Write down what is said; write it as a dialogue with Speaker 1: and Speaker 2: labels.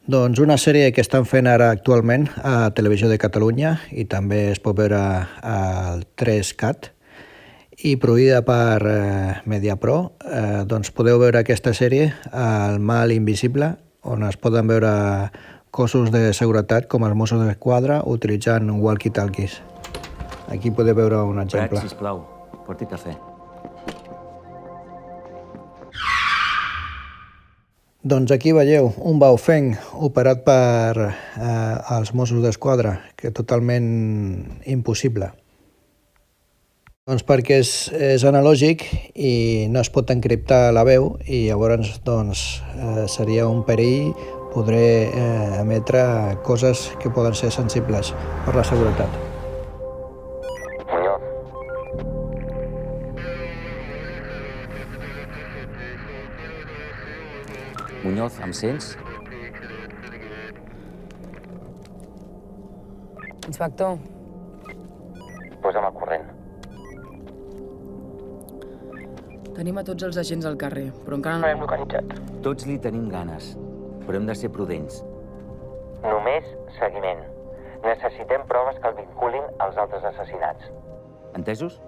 Speaker 1: Doncs una sèrie que estan fent ara actualment a Televisió de Catalunya i també es pot veure al 3Cat i produïda per Mediapro. Doncs podeu veure aquesta sèrie, El mal invisible, on es poden veure cossos de seguretat com els Mossos d'Esquadra utilitzant walkie-talkies. Aquí podeu veure un exemple.
Speaker 2: Prat, sisplau, porti cafè.
Speaker 1: Doncs aquí veieu un Baofeng operat per els Mossos d'Esquadra, que totalment impossible. Doncs perquè és analògic i no es pot encriptar la veu i llavors seria un perill poder emetre coses que poden ser sensibles per la seguretat.
Speaker 2: Muñoz, em sents?
Speaker 3: Inspector.
Speaker 4: Posa'm al corrent.
Speaker 3: Tenim a tots els agents al carrer, però encara no
Speaker 4: hem localitzat.
Speaker 2: Tots li tenim ganes, però hem de ser prudents.
Speaker 4: Només seguiment. Necessitem proves que el vinculin als altres assassinats.
Speaker 2: Entesos?